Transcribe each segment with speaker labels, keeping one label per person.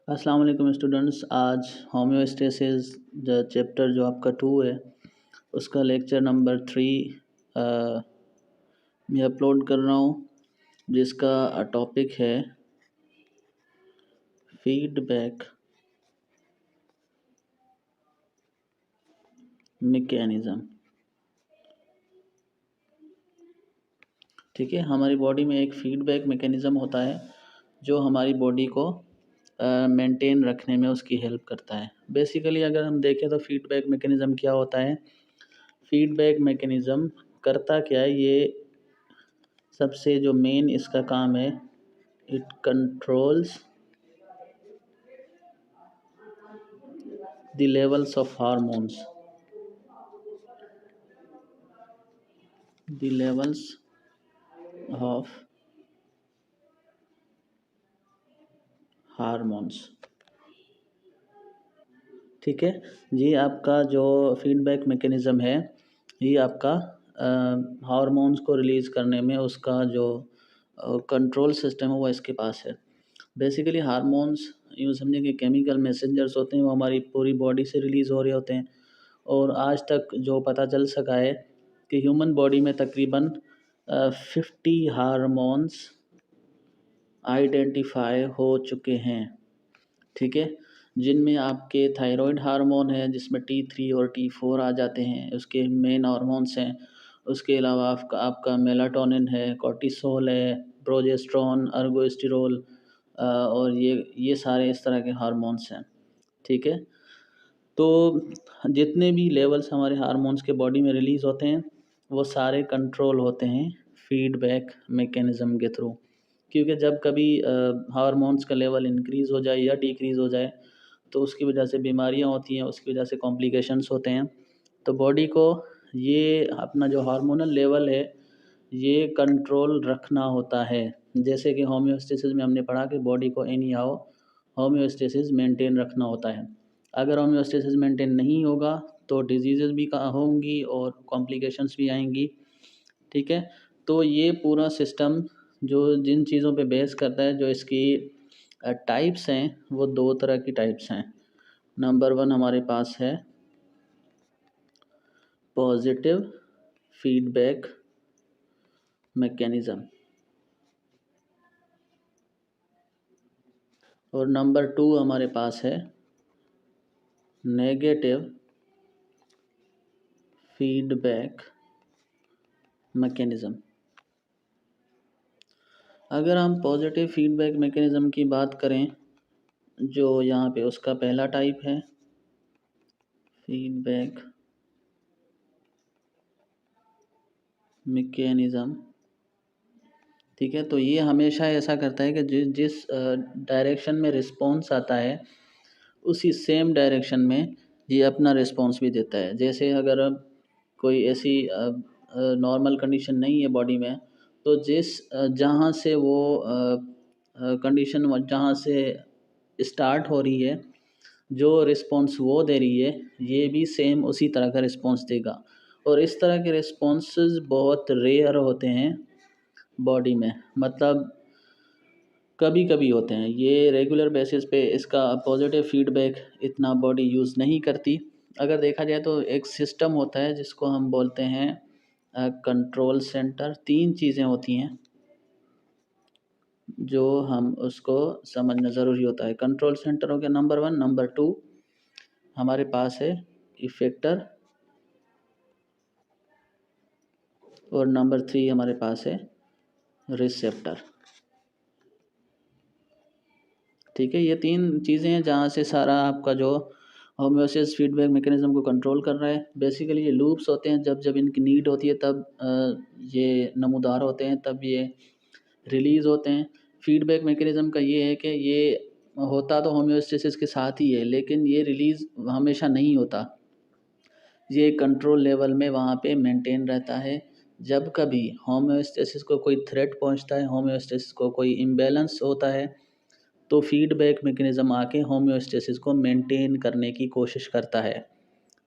Speaker 1: अस्सलाम वालेकुम स्टूडेंट्स। आज होम्योस्टेसिस द चैप्टर जो आपका 2 है उसका लेक्चर नंबर 3 मैं अपलोड कर रहा हूँ, जिसका टॉपिक है फीडबैक मैकेनिज़्म। ठीक है, हमारी बॉडी में एक फीडबैक मैकेनिज़्म होता है जो हमारी बॉडी को मेंटेन रखने में उसकी हेल्प करता है। बेसिकली अगर हम देखें तो फीडबैक मैकेनिज़्म क्या होता है। फीडबैक मैकेनिज़्म करता क्या है, ये सबसे जो मेन इसका काम है, it controls the levels of hormones, the levels of hormones. ठीक है जी, आपका जो फीडबैक मैकेनिज़्म है ये आपका हार्मोन्स को रिलीज़ करने में उसका जो कंट्रोल सिस्टम है वो इसके पास है। बेसिकली हार्मोन्स यूँ समझें कि केमिकल मैसेंजर्स होते हैं, वो हमारी पूरी बॉडी से रिलीज़ हो रहे होते हैं। और आज तक जो पता चल सका है कि ह्यूमन बॉडी में तकरीबन 50 हार्मोन्स आइडेंटिफाई हो चुके हैं। ठीक है, जिनमें आपके थायराइड हार्मोन है जिसमें T3 और T4 आ जाते हैं, उसके मेन हार्मोन्स हैं। उसके अलावा आपका मेलाटोनिन है, कॉर्टिसोल है, प्रोजेस्टेरॉन, अर्गोस्टेरॉल और ये सारे इस तरह के हार्मोन्स हैं। ठीक है, तो जितने भी लेवल्स हमारे हार्मोन्स के बॉडी में रिलीज़ होते हैं वो सारे कंट्रोल होते हैं फीडबैक मैकेनिज़्म के थ्रू। क्योंकि जब कभी हार्मोन्स का लेवल इंक्रीज़ हो जाए या डिक्रीज़ हो जाए तो उसकी वजह से बीमारियां होती हैं, उसकी वजह से कॉम्प्लिकेशंस होते हैं। तो बॉडी को ये अपना जो हार्मोनल लेवल है ये कंट्रोल रखना होता है। जैसे कि होम्योस्टेसिस में हमने पढ़ा कि बॉडी को एनी हाउ होम्योस्टेसिस मेंटेन रखना होता है। अगर होम्योस्टेसिस मेंटेन नहीं होगा तो डिजीज़ेज़ भी होंगी और कॉम्प्लिकेशंस भी आएंगी। ठीक है, तो ये पूरा सिस्टम जो जिन चीज़ों पे बेस करता है, जो इसकी टाइप्स हैं वो 2 तरह की टाइप्स हैं। नंबर 1 हमारे पास है पॉजिटिव फीडबैक मैकेनिज़्म और नंबर 2 हमारे पास है नेगेटिव फीडबैक मैकेनिज़्म। अगर हम पॉजिटिव फीडबैक मैकेनिज़्म की बात करें, जो यहाँ पे उसका पहला टाइप है फीडबैक मैकेनिज़्म। ठीक है, तो ये हमेशा ऐसा करता है कि जिस डायरेक्शन में रिस्पॉन्स आता है उसी सेम डायरेक्शन में ये अपना रिस्पॉन्स भी देता है। जैसे अगर कोई ऐसी नॉर्मल कंडीशन नहीं है बॉडी में, तो जहाँ से वो कंडीशन जहाँ से स्टार्ट हो रही है, जो रिस्पॉन्स वो दे रही है ये भी सेम उसी तरह का रिस्पॉन्स देगा। और इस तरह के रिस्पॉन्सेस बहुत रेयर होते हैं बॉडी में, मतलब कभी कभी होते हैं। ये रेगुलर बेसिस पे इसका पॉजिटिव फीडबैक इतना बॉडी यूज़ नहीं करती। अगर देखा जाए तो एक सिस्टम होता है जिसको हम बोलते हैं कंट्रोल सेंटर। 3 चीज़ें होती हैं जो हम उसको समझना ज़रूरी होता है। कंट्रोल सेंटर हो गया नंबर 1, नंबर 2 हमारे पास है इफेक्टर और नंबर 3 हमारे पास है रिसेप्टर। ठीक है, ये 3 चीज़ें हैं जहाँ से सारा आपका जो होम्योस्टेसिस फीडबैक मैकेनिज़्म को कंट्रोल कर रहा है। बेसिकली ये लूप्स होते हैं, जब जब इनकी नीड होती है तब ये नमूदार होते हैं, तब ये रिलीज़ होते हैं। फीडबैक मैकेनिज़्म का ये है कि ये होता तो होम्योस्टेसिस के साथ ही है, लेकिन ये रिलीज़ हमेशा नहीं होता। ये कंट्रोल लेवल में वहाँ पे मेंटेन रहता है। जब कभी होम्योस्टेसिस को कोई थ्रेट पहुँचता है, होम्योस्टेसिस को कोई इम्बैलेंस होता है, तो फीडबैक मैकेनिज़्म आके होम्योस्टेसिस को मेंटेन करने की कोशिश करता है।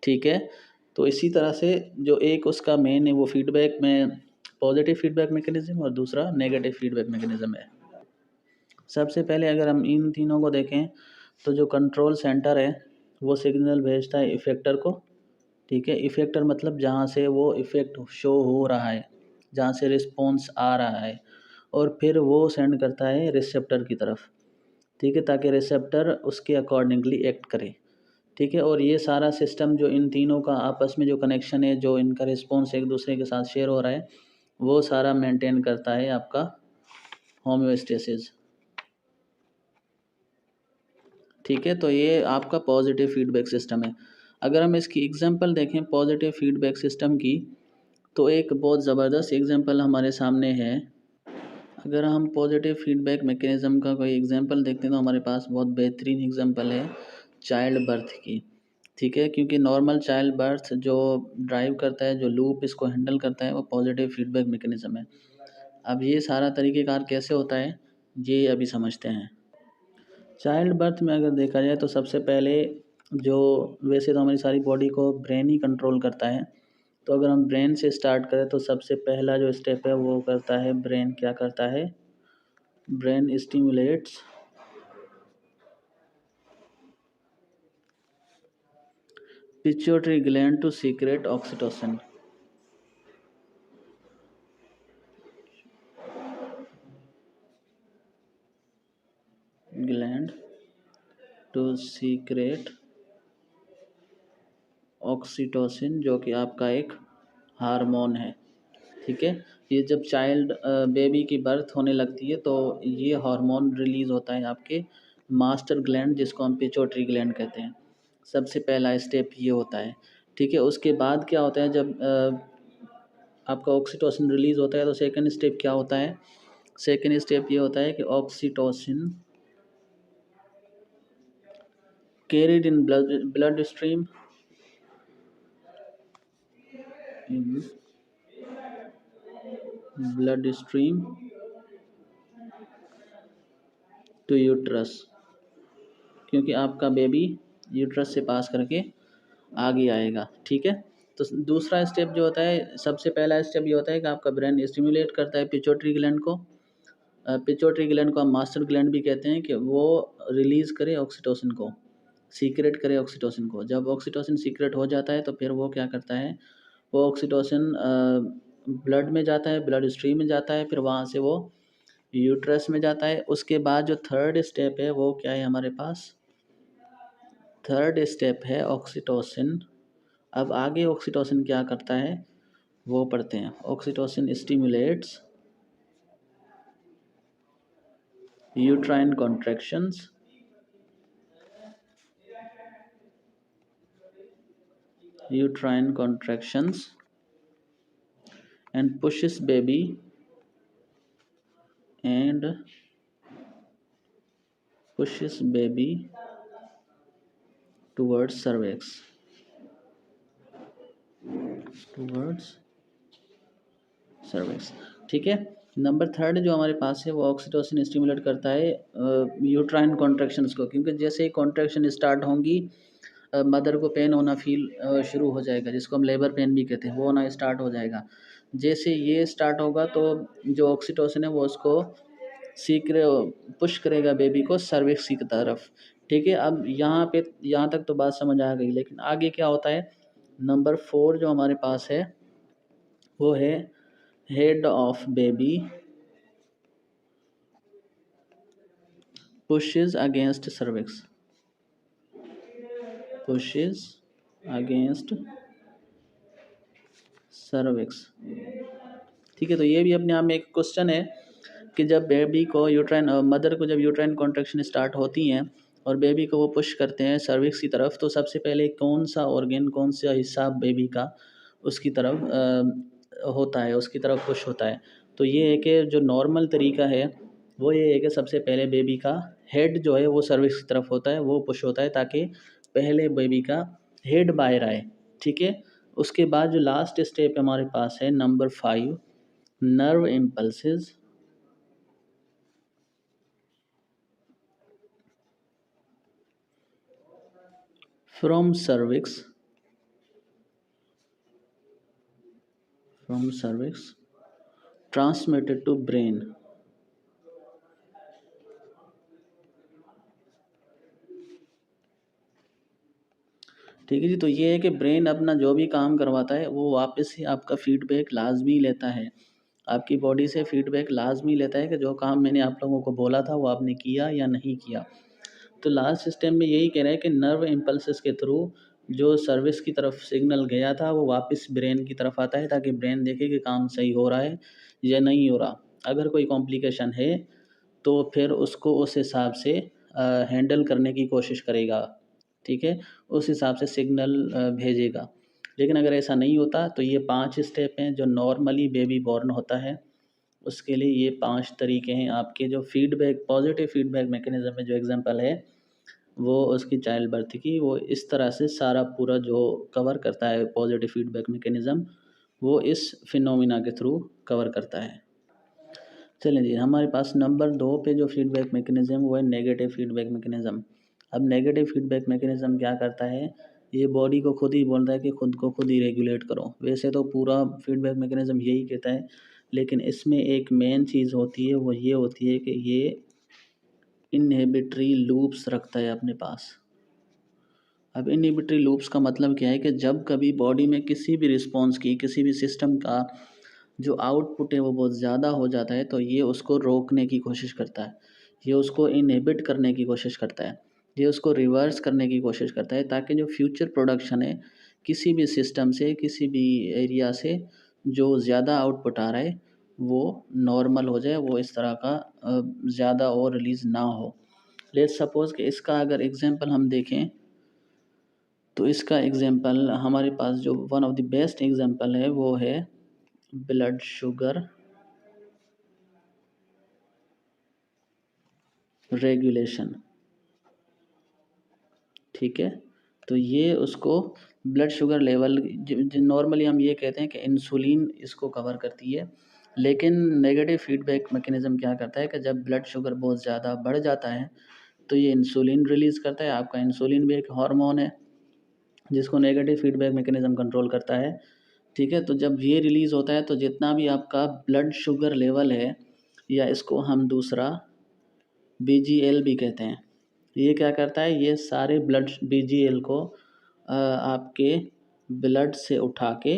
Speaker 1: ठीक है, तो इसी तरह से जो एक उसका मेन है वो फीडबैक में पॉजिटिव फीडबैक मैकेनिज़्म और दूसरा नेगेटिव फीडबैक मैकेनिज़्म है। सबसे पहले अगर हम इन तीनों को देखें तो जो कंट्रोल सेंटर है वो सिग्नल भेजता है इफ़ेक्टर को, ठीक है। इफ़ेक्टर मतलब जहाँ से वो इफ़ेक्ट शो हो रहा है, जहाँ से रिस्पॉन्स आ रहा है, और फिर वो सेंड करता है रिसेप्टर की तरफ, ठीक है, ताकि रिसेप्टर उसके अकॉर्डिंगली एक्ट करे, ठीक है। और ये सारा सिस्टम जो इन तीनों का आपस में जो कनेक्शन है, जो इनका रिस्पॉन्स एक दूसरे के साथ शेयर हो रहा है, वो सारा मेंटेन करता है आपका होम्योस्टेसिस, ठीक है। तो ये आपका पॉजिटिव फीडबैक सिस्टम है। अगर हम इसकी एग्जांपल देखें पॉजिटिव फीडबैक सिस्टम की, तो एक बहुत ज़बरदस्त एग्जांपल हमारे सामने है। अगर हम पॉजिटिव फीडबैक मैकेनिज़्म का कोई एग्जांपल देखते हैं तो हमारे पास बहुत बेहतरीन एग्जांपल है चाइल्ड बर्थ की, ठीक है। क्योंकि नॉर्मल चाइल्ड बर्थ जो ड्राइव करता है, जो लूप इसको हैंडल करता है, वो पॉजिटिव फीडबैक मैकेनिज़्म है। अब ये सारा तरीक़ेकार कैसे होता है, ये अभी समझते हैं। चाइल्ड बर्थ में अगर देखा जाए तो सबसे पहले जो, वैसे तो हमारी सारी बॉडी को ब्रेन ही कंट्रोल करता है, तो अगर हम ब्रेन से स्टार्ट करें तो सबसे पहला जो स्टेप है वो करता है ब्रेन, क्या करता है, brain stimulates pituitary gland to secrete oxytocin, gland to secrete oxytocin, जो कि आपका एक हार्मोन है, ठीक है। ये जब चाइल्ड बेबी की बर्थ होने लगती है तो ये हार्मोन रिलीज़ होता है आपके मास्टर ग्लैंड, जिसको हम पिट्यूटरी ग्लैंड कहते हैं। सबसे पहला स्टेप ये होता है, ठीक है। उसके बाद क्या होता है, जब आपका ऑक्सीटोसिन रिलीज़ होता है तो सेकंड स्टेप क्या होता है, सेकंड स्टेप ये होता है कि oxytocin carried in blood stream, in blood stream to uterus, क्योंकि आपका बेबी यूट्रस से पास करके आगे आएगा, ठीक है। तो दूसरा स्टेप जो होता है, सबसे पहला स्टेप ये होता है कि आपका ब्रेन स्टिमुलेट करता है पिट्यूटरी ग्लैंड को, पिट्यूटरी ग्लैंड को हम मास्टर ग्लैंड भी कहते हैं, कि वो रिलीज़ करे ऑक्सीटोसिन को, सीक्रेट करे ऑक्सीटोसिन को। जब ऑक्सीटोसिन सीक्रेट हो जाता है तो फिर वो क्या करता है, वो ऑक्सीटोसिन ब्लड में जाता है, ब्लड स्ट्रीम में जाता है, फिर वहाँ से वो यूट्रस में जाता है। उसके बाद जो थर्ड स्टेप है वो क्या है हमारे पास, थर्ड स्टेप है ऑक्सीटोसिन। अब आगे ऑक्सीटोसिन क्या करता है वो पढ़ते हैं। Oxytocin stimulates uterine contractions, uterine contractions and pushes baby towards cervix, ठीक है। नंबर थर्ड जो हमारे पास है वो ऑक्सीटोसिन स्टिमुलेट करता है यूट्राइन कॉन्ट्रैक्शंस को, क्योंकि जैसे ही कॉन्ट्रैक्शन स्टार्ट होंगी मदर को पेन होना फील शुरू हो जाएगा, जिसको हम लेबर पेन भी कहते हैं, वो होना स्टार्ट हो जाएगा। जैसे ये स्टार्ट होगा तो जो ऑक्सीटोसिन है वो उसको सीक्रे पुश करेगा बेबी को सर्विक्स की तरफ, ठीक है। अब यहाँ तक तो बात समझ आ गई, लेकिन आगे क्या होता है, नंबर 4 जो हमारे पास है वो है head of baby pushes against cervix, ठीक है। तो ये भी अपने आप में एक क्वेश्चन है कि जब बेबी को यूट्राइन मदर को जब यूट्राइन कॉन्ट्रैक्शन स्टार्ट होती हैं और बेबी को वो पुश करते हैं सर्विक्स की तरफ, तो सबसे पहले कौन सा ऑर्गन, कौन सा हिस्सा बेबी का उसकी तरफ होता है, उसकी तरफ पुश होता है। तो ये है कि जो नॉर्मल तरीका है वो ये है कि सबसे पहले बेबी का हेड जो है वो सर्विक्स की तरफ होता है, वो पुश होता है ताकि पहले बेबी का हेड बाहर आए, ठीक है। उसके बाद जो लास्ट स्टेप हमारे पास है number 5, nerve impulses from cervix transmitted to brain, ठीक है जी। तो ये है कि ब्रेन अपना जो भी काम करवाता है वो वापस से आपका फीडबैक लाजमी लेता है, आपकी बॉडी से फीडबैक लाजमी लेता है कि जो काम मैंने आप लोगों को बोला था वो आपने किया या नहीं किया। तो लास्ट सिस्टम में यही कह रहा है कि नर्व इम्पल्सेस के थ्रू जो सर्विस की तरफ सिग्नल गया था वो वापस ब्रेन की तरफ आता है, ताकि ब्रेन देखे कि काम सही हो रहा है या नहीं हो रहा। अगर कोई कॉम्प्लिकेशन है तो फिर उसको उस हिसाब से हैंडल करने की कोशिश करेगा, ठीक है? उस हिसाब से सिग्नल भेजेगा। लेकिन अगर ऐसा नहीं होता तो ये 5 स्टेप हैं जो नॉर्मली बेबी बॉर्न होता है, उसके लिए ये 5 तरीके हैं आपके। जो फीडबैक पॉजिटिव फीडबैक मैकेनिज़्म में जो एग्ज़ाम्पल है, वो उसकी चाइल्ड बर्थ की, वो इस तरह से सारा पूरा जो कवर करता है पॉजिटिव फीडबैक मैकेनिज़्म, वो इस फिनोमिना के थ्रू कवर करता है। चलें जी, हमारे पास नंबर 2 पे जो फीडबैक मैकेनिज़्म वो है नेगेटिव फीडबैक मैकेनिज़्म। अब नेगेटिव फीडबैक मैकेनिज़्म क्या करता है, ये बॉडी को खुद ही बोलता है कि खुद को खुद ही रेगुलेट करो। वैसे तो पूरा फीडबैक मैकेनिज़्म यही कहता है, लेकिन इसमें एक मेन चीज़ होती है, वो ये होती है कि ये इनहिबिटरी लूप्स रखता है अपने पास। अब इनहिबिटरी लूप्स का मतलब क्या है कि जब कभी बॉडी में किसी भी रिस्पॉन्स की, किसी भी सिस्टम का जो आउटपुट है वो बहुत ज़्यादा हो जाता है, तो ये उसको रोकने की कोशिश करता है, ये उसको इनहिबिट करने की कोशिश करता है, ये उसको रिवर्स करने की कोशिश करता है, ताकि जो फ्यूचर प्रोडक्शन है किसी भी सिस्टम से, किसी भी एरिया से जो ज़्यादा आउटपुट आ रहा है वो नॉर्मल हो जाए, वो इस तरह का ज़्यादा और रिलीज़ ना हो। लेट्स सपोज़ कि इसका अगर एग्जांपल हम देखें, तो इसका एग्जांपल हमारे पास जो one of the best example है वो है ब्लड शुगर रेगुलेशन, ठीक है? तो ये उसको ब्लड शुगर लेवल नॉर्मली हम ये कहते हैं कि इंसुलिन इसको कवर करती है, लेकिन नेगेटिव फीडबैक मैकेनिज़्म क्या करता है कि जब ब्लड शुगर बहुत ज़्यादा बढ़ जाता है तो ये इंसुलिन रिलीज़ करता है। आपका इंसुलिन भी एक हार्मोन है जिसको नेगेटिव फीडबैक मैकेनिज़्म कंट्रोल करता है, ठीक है? तो जब ये रिलीज़ होता है तो जितना भी आपका ब्लड शुगर लेवल है, या इसको हम दूसरा बीजीएल भी कहते हैं, ये क्या करता है, ये सारे ब्लड बीजीएल को आपके ब्लड से उठा के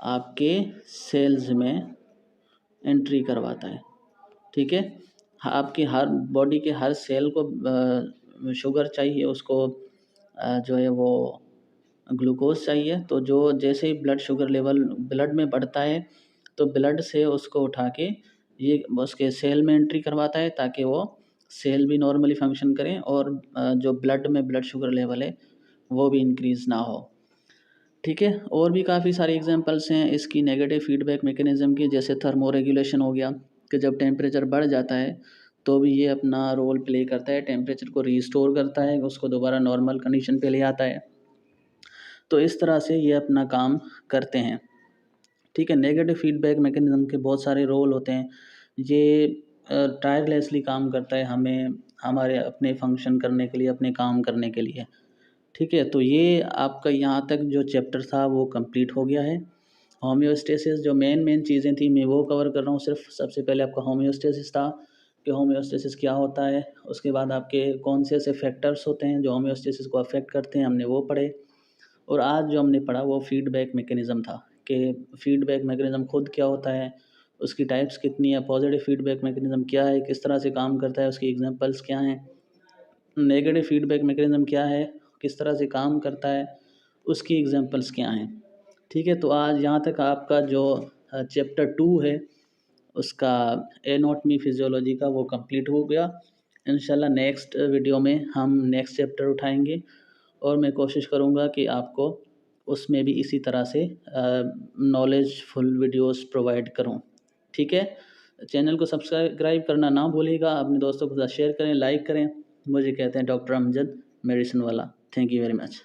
Speaker 1: आपके सेल्स में एंट्री करवाता है, ठीक है? आपके हर बॉडी के हर सेल को शुगर चाहिए, उसको जो है वो ग्लूकोज़ चाहिए। तो जो जैसे ही ब्लड शुगर लेवल ब्लड में बढ़ता है तो ब्लड से उसको उठा के ये उसके सेल में एंट्री करवाता है, ताकि वो सेल भी नॉर्मली फंक्शन करें और जो ब्लड में ब्लड शुगर लेवल है वो भी इंक्रीज़ ना हो, ठीक है? और भी काफ़ी सारे एग्जांपल्स हैं इसकी नेगेटिव फीडबैक मैकेनिज़्म की, जैसे थर्मो रेगुलेशन हो गया कि जब टेम्परेचर बढ़ जाता है तो भी ये अपना रोल प्ले करता है, टेम्परेचर को रीस्टोर करता है, उसको दोबारा नॉर्मल कंडीशन पे ले आता है। तो इस तरह से ये अपना काम करते हैं, ठीक है? नेगेटिव फीडबैक मैकेनिज़्म के बहुत सारे रोल होते हैं। ये टायरलेसली काम करता है हमें हमारे अपने फंक्शन करने के लिए, अपने काम करने के लिए, ठीक है? तो ये आपका यहाँ तक जो चैप्टर था वो कंप्लीट हो गया है। होम्योस्टेसिस जो मेन चीज़ें थी मैं वो कवर कर रहा हूँ सिर्फ। सबसे पहले आपका होम्योस्टेसिस था कि होम्योस्टेसिस क्या होता है, उसके बाद आपके कौन से ऐसे फैक्टर्स होते हैं जो होम्योस्टेसिस को अफेक्ट करते हैं, हमने वो पढ़े। और आज जो हमने पढ़ा वो फीडबैक मैकेनिज़्म था कि फीडबैक मैकेनिज़्म खुद क्या होता है, उसकी टाइप्स कितनी है, पॉजिटिव फीडबैक मैकेनिज़्म क्या है, किस तरह से काम करता है, उसकी एग्जांपल्स क्या हैं, नेगेटिव फीडबैक मैकेनिज़्म क्या है, किस तरह से काम करता है, उसकी एग्जांपल्स क्या हैं, ठीक है? तो आज यहाँ तक आपका जो चैप्टर 2 है उसका एनाटॉमी फिजियोलॉजी का वो कंप्लीट हो गया। इंशाल्लाह नेक्स्ट वीडियो में हम नेक्स्ट चैप्टर उठाएंगे और मैं कोशिश करूँगा कि आपको उसमें भी इसी तरह से नॉलेजफुल वीडियोस प्रोवाइड करूँ, ठीक है? चैनल को सब्सक्राइब करना ना भूलिएगा, अपने दोस्तों के साथ शेयर करें, लाइक करें। मुझे कहते हैं डॉक्टर अमजद मेडिसिन वाला। Thank you very much.